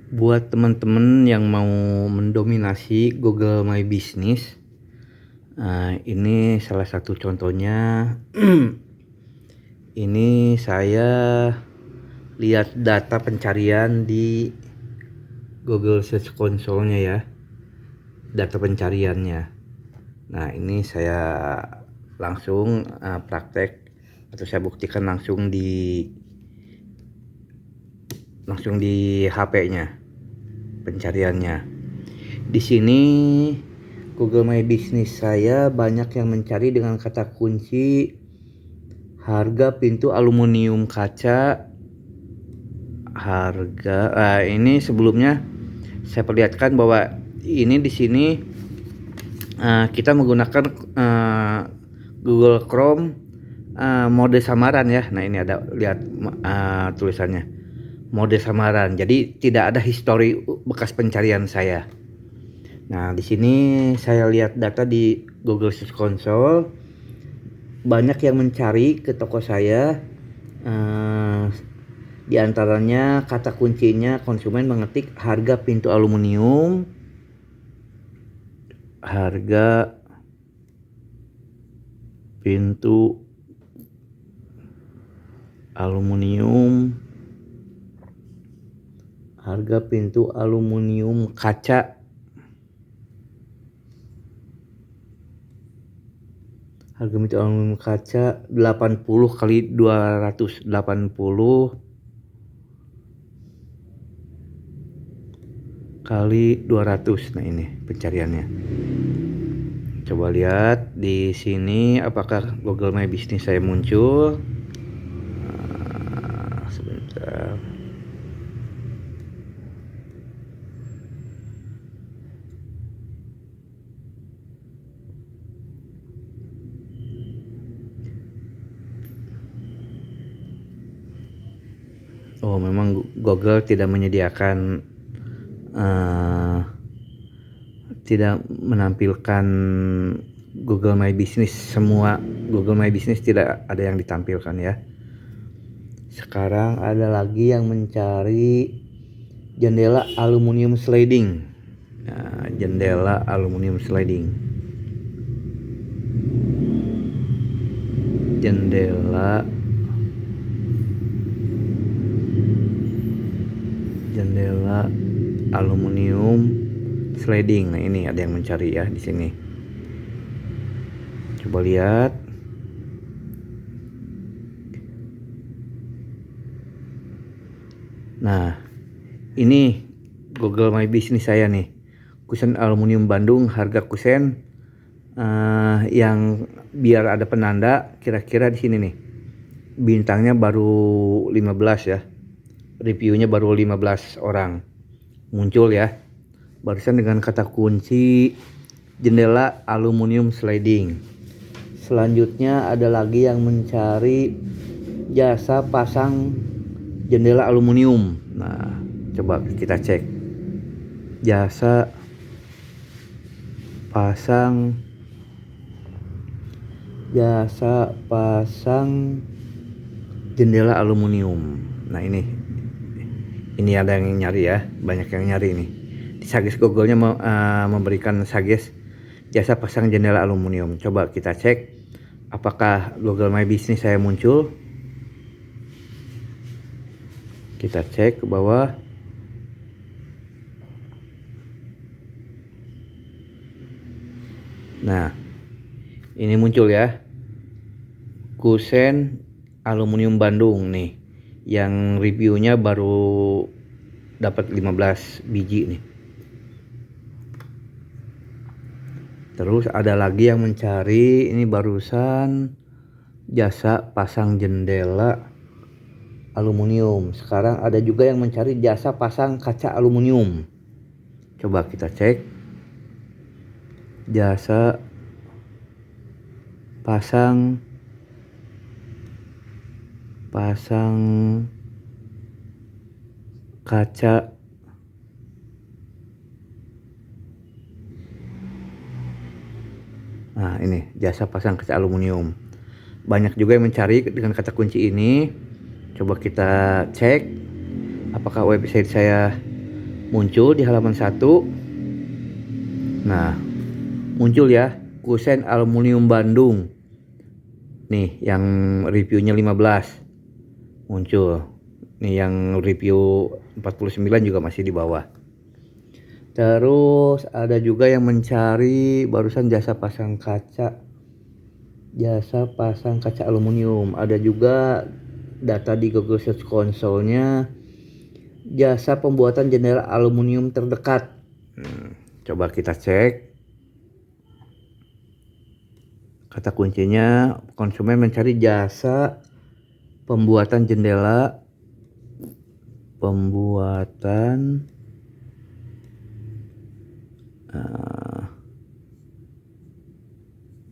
Buat teman-teman yang mau mendominasi Google My Business, ini salah satu contohnya. Ini saya lihat data pencarian di Google Search Console-nya ya, data pencariannya. Nah, ini saya langsung praktek atau saya buktikan langsung di HP-nya pencariannya. Di sini Google My Business saya banyak yang mencari dengan kata kunci harga pintu aluminium kaca. Ini sebelumnya saya perlihatkan bahwa ini di sini kita menggunakan Google Chrome mode samaran ya. Nah, ini ada lihat tulisannya mode samaran. Jadi tidak ada histori bekas pencarian saya. Nah, di sini saya lihat data di Google Search Console, banyak yang mencari ke toko saya. Di antaranya kata kuncinya konsumen mengetik harga pintu aluminium, harga pintu aluminium, harga pintu aluminium kaca, harga pintu aluminium kaca 80 kali 280 kali 200. Nah, ini pencariannya. Coba lihat di sini apakah Google My Business saya muncul. Sebentar. Oh, memang Google tidak menyediakan, tidak menampilkan Google My Business. Semua Google My Business tidak ada yang ditampilkan ya. Sekarang ada lagi yang mencari jendela aluminium sliding. Nah, jendela aluminium sliding, jendela aluminium sliding. Nah, ini ada yang mencari ya di sini. Coba lihat. Nah, ini Google My Business saya nih. Kusen aluminium Bandung, harga kusen yang biar ada penanda kira-kira di sini nih. Bintangnya baru 15 ya. Reviewnya baru 15 orang muncul ya. Barusan dengan kata kunci jendela aluminium sliding. Selanjutnya ada lagi yang mencari jasa pasang jendela aluminium. Nah, coba kita cek jasa pasang jendela aluminium. Nah, ini ada yang nyari ya, banyak yang nyari nih. Di suggest Google-nya memberikan suggest jasa pasang jendela aluminium. Coba kita cek apakah Google My Business saya muncul. Kita cek ke bawah. Nah, ini muncul ya, kusen aluminium Bandung nih, yang reviewnya baru dapat 15 biji nih. Terus ada lagi yang mencari, ini barusan jasa pasang jendela aluminium. Sekarang ada juga yang mencari jasa pasang kaca aluminium. Coba kita cek jasa pasang kaca Nah, ini jasa pasang kaca aluminium. Banyak juga yang mencari dengan kata kunci ini. Coba kita cek apakah website saya muncul di halaman 1. Nah, muncul ya, kusen aluminium Bandung. Nih, yang reviewnya 15 muncul. Nih yang review 49 juga masih di bawah. Terus ada juga yang mencari barusan jasa pasang kaca. Jasa pasang kaca aluminium. Ada juga data di Google Search Console-nya, jasa pembuatan jendela aluminium terdekat. Coba kita cek. Kata kuncinya, konsumen mencari jasa pembuatan jendela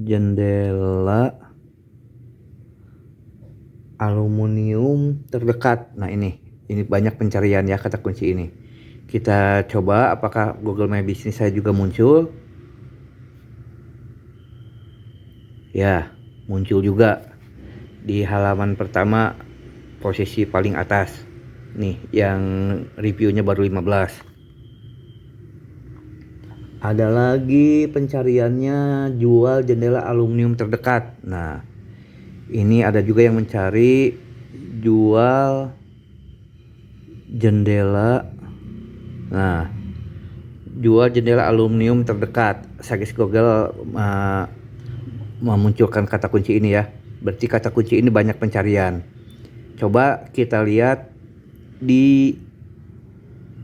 jendela aluminium terdekat. Nah, ini banyak pencarian ya kata kunci ini. Kita coba apakah Google My Business saya juga muncul. Ya, muncul juga di halaman pertama, posisi paling atas. Nih, yang reviewnya baru 15. Ada lagi pencariannya, jual jendela aluminium terdekat. Nah, ini ada juga yang mencari jual jendela. Nah, jual jendela aluminium terdekat. Sagis Google memunculkan kata kunci ini ya. Berarti kata kunci ini banyak pencarian. Coba kita lihat di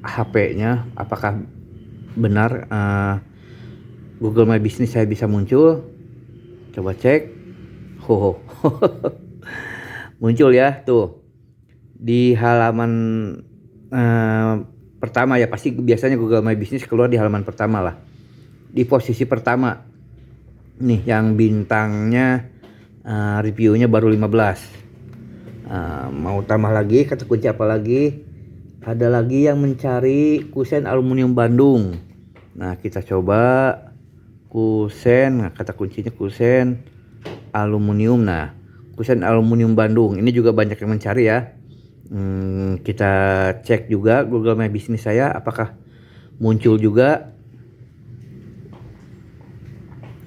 HP-nya apakah benar Google My Business saya bisa muncul. Coba cek. Muncul ya tuh di halaman pertama ya, pasti biasanya Google My Business keluar di halaman pertama lah. Di posisi pertama nih yang bintangnya reviewnya baru 15. Mau tambah lagi kata kunci apa lagi? Ada lagi yang mencari kusen aluminium Bandung. Nah, kita coba kusen. Nah, kata kuncinya kusen aluminium. Nah, kusen aluminium Bandung ini juga banyak yang mencari ya. Kita cek juga Google My Business saya apakah muncul juga.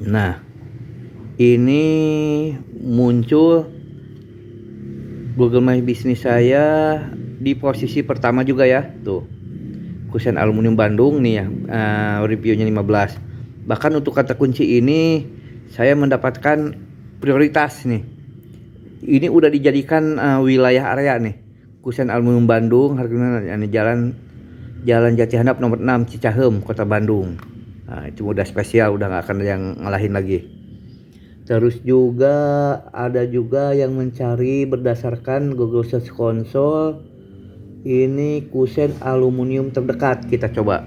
Nah, ini muncul Google My Business saya di posisi pertama juga ya. Tuh, kusen aluminium Bandung nih ya, reviewnya 15. Bahkan untuk kata kunci ini saya mendapatkan prioritas nih. Ini udah dijadikan wilayah area nih. Kusen aluminium Bandung, harganya Jalan Jati Handap nomor 6 Cicahem, Kota Bandung. Nah, itu udah spesial, udah nggak akan ada yang ngalahin lagi. Terus juga ada juga yang mencari berdasarkan Google Search Console. Ini kusen aluminium terdekat. Kita coba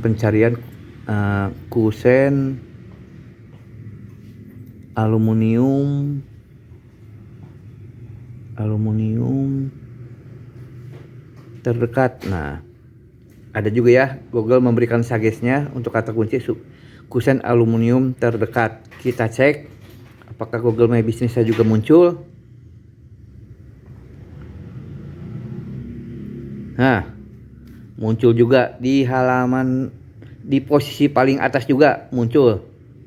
pencarian kusen aluminium terdekat. Nah, ada juga ya Google memberikan suggest-nya untuk kata kunci kusen aluminium terdekat. Kita cek apakah Google My Business saya juga muncul. Nah, muncul juga di halaman di posisi paling atas juga muncul.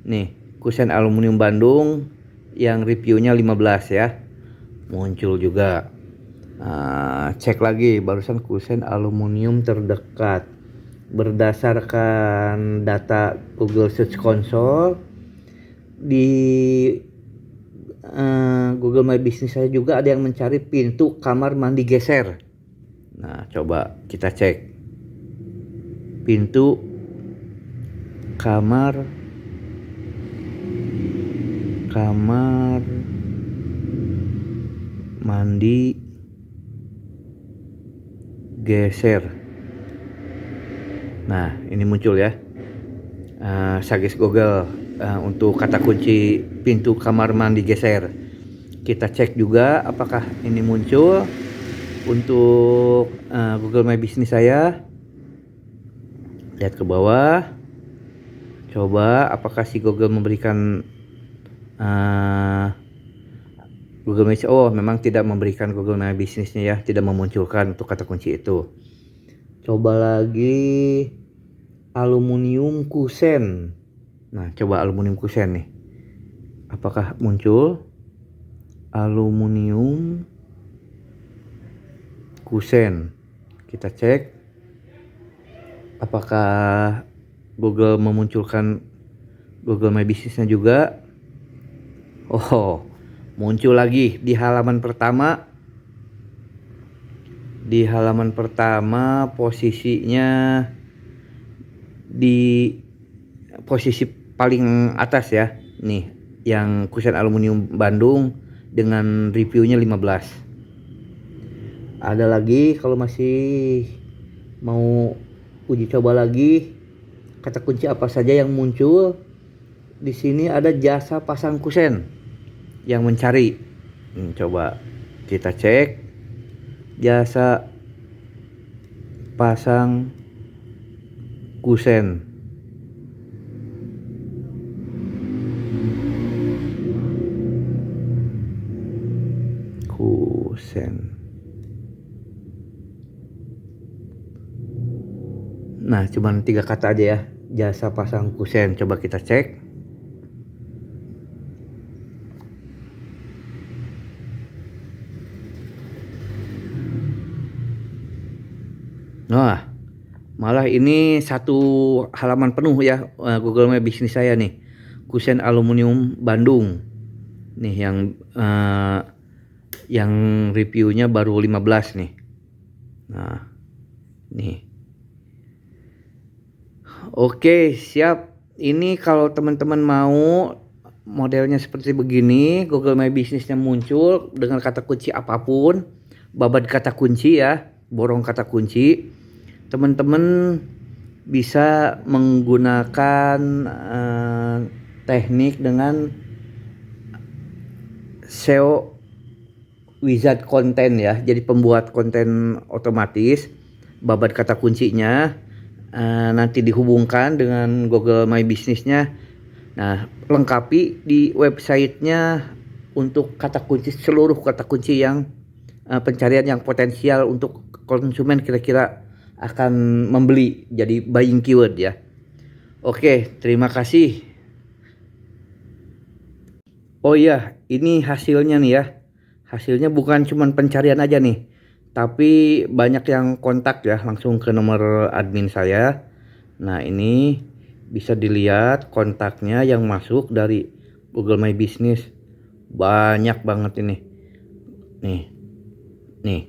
Nih, kusen aluminium Bandung yang reviewnya 15 ya. Muncul juga. Cek lagi barusan kusen aluminium terdekat. Berdasarkan data Google Search Console di Google My Business saya juga ada yang mencari pintu kamar mandi geser. Nah, coba kita cek pintu kamar mandi geser. Nah, ini muncul ya. Suggest Google untuk kata kunci pintu kamar mandi geser. Kita cek juga apakah ini muncul untuk Google My Business saya. Lihat ke bawah. Coba apakah si Google memberikan Google My, memang tidak memberikan Google My Business-nya ya, tidak memunculkan untuk kata kunci itu. Coba lagi aluminium kusen. Nah, coba aluminium kusen nih. Apakah muncul aluminium kusen? Kita cek apakah Google memunculkan Google My Business-nya juga. Oh, muncul lagi di halaman pertama. Di halaman pertama posisinya di posisi paling atas ya. Nih, yang kusen aluminium Bandung dengan reviewnya 15. Ada lagi kalau masih mau uji coba lagi, kata kunci apa saja yang muncul. Di sini ada jasa pasang kusen yang mencari. Coba kita cek jasa pasang kusen. Nah, cuman 3 kata aja ya, jasa pasang kusen. Coba kita cek. Nah, malah ini satu halaman penuh ya Google My Business saya nih. Kusen aluminium Bandung. Nih yang reviewnya baru 15 nih. Nah, nih. Oke, siap. Ini kalau teman-teman mau modelnya seperti begini, Google My Business-nya muncul dengan kata kunci apapun, babat kata kunci ya, borong kata kunci. Teman-teman bisa menggunakan teknik dengan SEO wizard konten ya. Jadi pembuat konten otomatis, babat kata kuncinya nanti dihubungkan dengan Google My Business-nya. Nah, lengkapi di websitenya untuk kata kunci, seluruh kata kunci yang pencarian yang potensial untuk konsumen kira-kira akan membeli, jadi buying keyword ya. Oke, terima kasih. Oh iya, ini hasilnya nih ya. Hasilnya bukan cuma pencarian aja nih, tapi banyak yang kontak ya langsung ke nomor admin saya. Nah, ini bisa dilihat kontaknya yang masuk dari Google My Business. Banyak banget ini. Nih. Nih.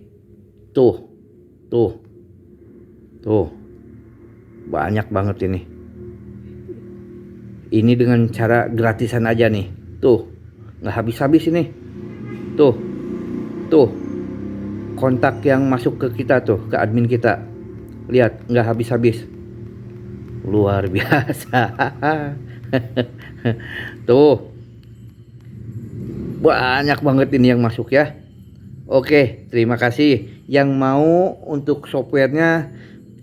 Tuh. Tuh. Tuh. Banyak banget ini. Ini dengan cara gratisan aja nih. Tuh. Nggak habis-habis ini. Tuh. Tuh, kontak yang masuk ke kita tuh, ke admin kita. Lihat, nggak habis-habis. Luar biasa. Tuh, banyak banget ini yang masuk ya. Oke, terima kasih. Yang mau untuk softwarenya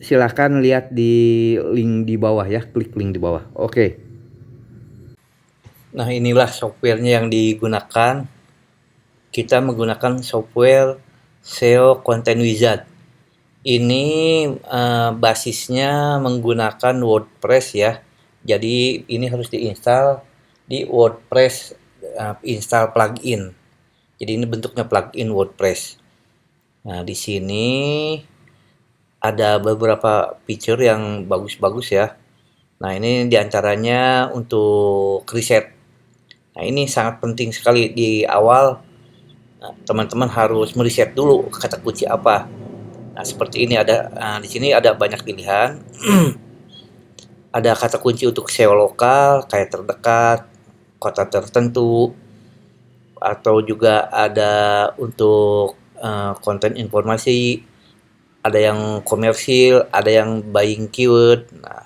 silahkan lihat di link di bawah ya, klik link di bawah. Oke. Nah, inilah softwarenya yang digunakan. Kita menggunakan software SEO Content Wizard. Ini basisnya menggunakan WordPress ya. Jadi ini harus diinstal di WordPress, install plugin. Jadi ini bentuknya plugin WordPress. Nah, di sini ada beberapa feature yang bagus-bagus ya. Nah, ini diantaranya untuk riset. Nah, ini sangat penting sekali di awal. Teman-teman harus meriset dulu kata kunci apa. Nah, seperti ini ada di sini ada banyak pilihan. Ada kata kunci untuk SEO lokal kayak terdekat, kota tertentu, atau juga ada untuk konten informasi, ada yang komersil, ada yang buying keyword. Nah,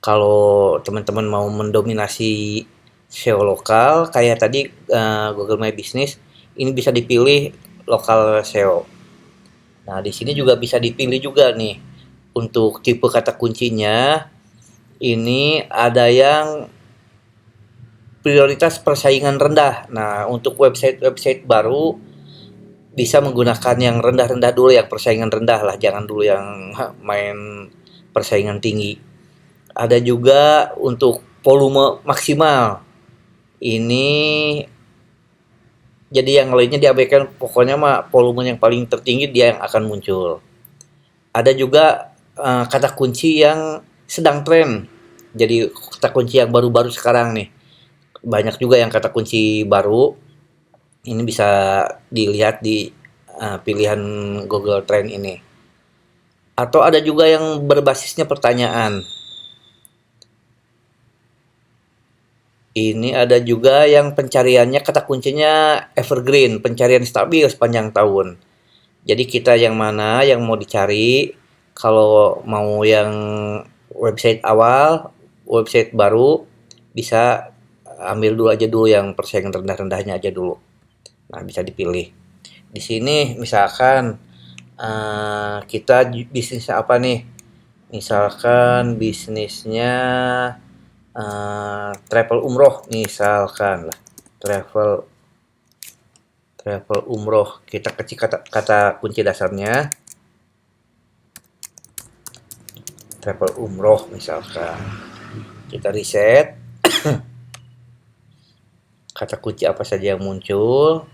kalau teman-teman mau mendominasi SEO lokal kayak tadi Google My Business, ini bisa dipilih lokal SEO. Nah, di sini juga bisa dipilih juga nih untuk tipe kata kuncinya. Ini ada yang prioritas persaingan rendah. Nah, untuk website-website baru bisa menggunakan yang rendah-rendah dulu, yang persaingan rendah lah, jangan dulu yang main persaingan tinggi. Ada juga untuk volume maksimal. Ini jadi yang lainnya diabaikan, pokoknya mah volume yang paling tertinggi dia yang akan muncul. Ada juga kata kunci yang sedang tren. Jadi kata kunci yang baru-baru sekarang nih. Banyak juga yang kata kunci baru. Ini bisa dilihat di pilihan Google Trend ini. Atau ada juga yang berbasisnya pertanyaan. Ini ada juga yang pencariannya kata kuncinya evergreen, pencarian stabil sepanjang tahun. Jadi kita yang mana yang mau dicari, kalau mau yang website awal, website baru, bisa ambil dulu aja dulu yang persaingan rendah-rendahnya aja dulu. Nah, bisa dipilih. Di sini misalkan kita bisnisnya apa nih? Misalkan bisnisnya travel umroh misalkan lah, travel umroh, kita kasih kata kunci dasarnya travel umroh misalkan, kita reset kata kunci apa saja yang muncul,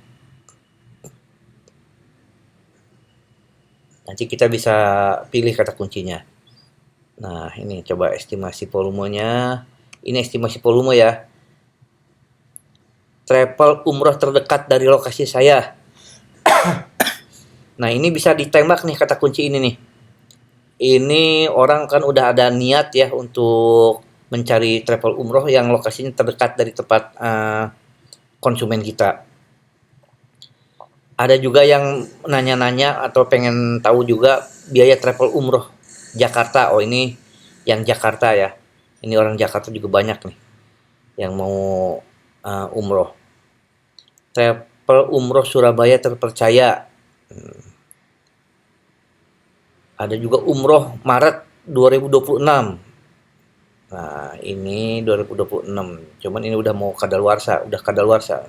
nanti kita bisa pilih kata kuncinya. Nah, ini coba estimasi volumenya. Ini estimasi volume ya. Travel umroh terdekat dari lokasi saya. Nah, ini bisa ditembak nih kata kunci ini nih. Ini orang kan udah ada niat ya untuk mencari travel umroh yang lokasinya terdekat dari tempat konsumen kita. Ada juga yang nanya-nanya atau pengen tahu juga biaya travel umroh Jakarta. Oh, ini yang Jakarta ya. Ini orang Jakarta juga banyak nih yang mau umroh. Travel umroh Surabaya terpercaya. Ada juga umroh Maret 2026. Nah, ini 2026. Cuman ini udah mau kadaluarsa, udah kadaluarsa.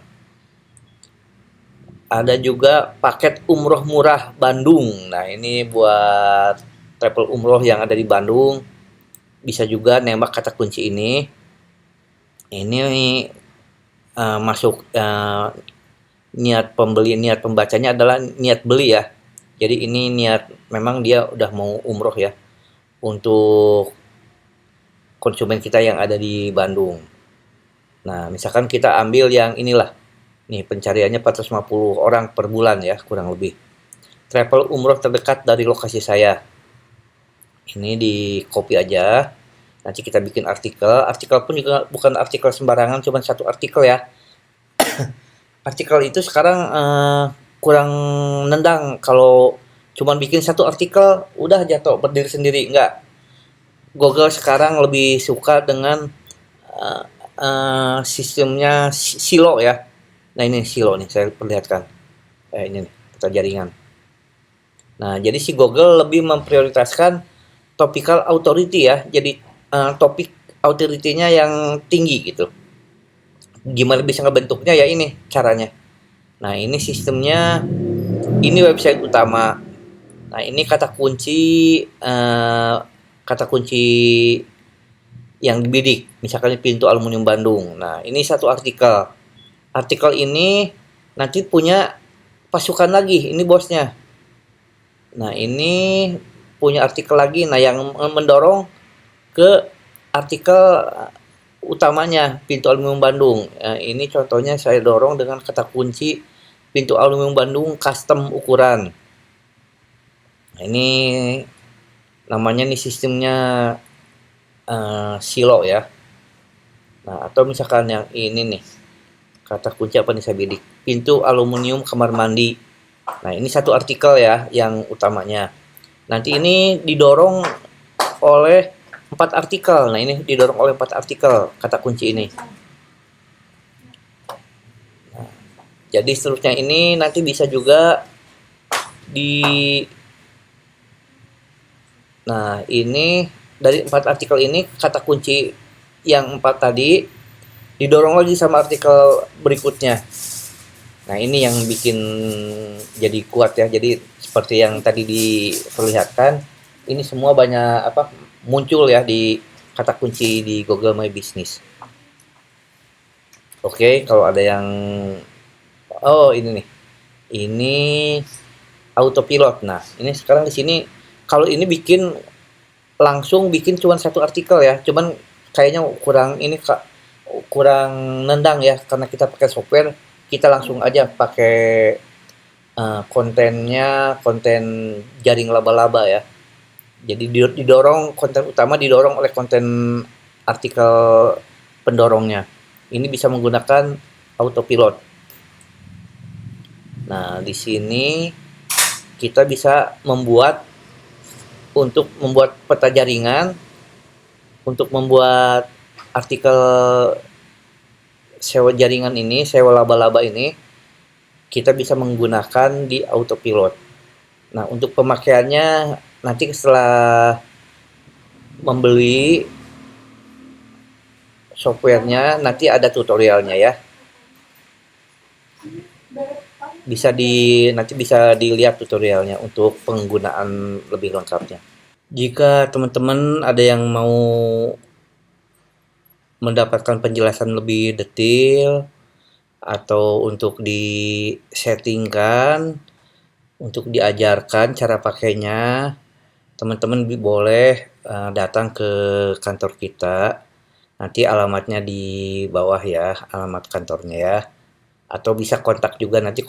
Ada juga paket umroh murah Bandung. Nah, ini buat travel umroh yang ada di Bandung. Bisa juga nembak kata kunci ini. Ini masuk niat pembacanya adalah niat beli ya. Jadi ini niat, memang dia udah mau umroh ya untuk konsumen kita yang ada di Bandung. Nah, misalkan kita ambil yang inilah. Nih, pencariannya 450 orang per bulan ya, kurang lebih. Travel umroh terdekat dari lokasi saya. Ini di copy aja. Nanti kita bikin artikel. Artikel pun juga bukan artikel sembarangan, cuma satu artikel ya. Artikel itu sekarang kurang nendang. Kalau cuma bikin satu artikel, udah jatuh berdiri sendiri. Enggak. Google sekarang lebih suka dengan sistemnya silo ya. Nah, ini silo nih, saya perlihatkan. Ini nih, peta jaringan. Nah, jadi si Google lebih memprioritaskan topical authority ya. Jadi topik authority-nya yang tinggi gitu. Gimana bisa ngebentuknya ya, ini caranya. Nah, ini sistemnya, ini website utama. Nah, ini kata kunci yang dibidik. Misalkan pintu aluminium Bandung. Nah, ini satu artikel. Artikel ini nanti punya pasukan lagi. Ini bosnya. Nah, ini punya artikel lagi. Nah, yang mendorong ke artikel utamanya pintu aluminium Bandung. Nah, ini contohnya saya dorong dengan kata kunci pintu aluminium Bandung custom ukuran. Nah, ini namanya nih sistemnya silo ya. Nah, atau misalkan yang ini nih, kata kunci apa nih saya bidik, pintu aluminium kamar mandi. Nah, ini satu artikel ya yang utamanya. Nanti ini didorong oleh 4 artikel. Nah, ini didorong oleh 4 artikel kata kunci ini. Nah, jadi seterusnya ini nanti bisa juga Nah, ini dari 4 artikel ini kata kunci yang 4 tadi didorong lagi sama artikel berikutnya. Nah, ini yang bikin jadi kuat ya. Jadi seperti yang tadi diperlihatkan, ini semua banyak muncul ya di kata kunci di Google My Business. Oke, kalau ada yang ini nih. Ini autopilot. Nah, ini sekarang di sini kalau ini langsung bikin cuman satu artikel ya. Cuman kayaknya kurang ini Kak, kurang nendang ya karena kita pakai software, kita langsung aja pakai kontennya konten jaring laba-laba ya. Jadi didorong konten utama didorong oleh konten artikel pendorongnya. Ini bisa menggunakan autopilot. Nah, di sini kita bisa membuat peta jaringan, untuk membuat artikel sewa jaringan ini, sewa laba-laba ini, kita bisa menggunakan di autopilot. Nah, untuk pemakaiannya nanti setelah membeli softwarenya nanti ada tutorialnya ya. Nanti bisa dilihat tutorialnya untuk penggunaan lebih lengkapnya. Jika teman-teman ada yang mau mendapatkan penjelasan lebih detail atau untuk disettingkan, untuk diajarkan cara pakainya, teman-teman boleh datang ke kantor kita. Nanti alamatnya di bawah ya, alamat kantornya ya. Atau bisa kontak juga, nanti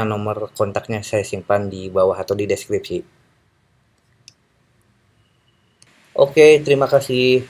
nomor kontaknya saya simpan di bawah atau di deskripsi. Oke, terima kasih.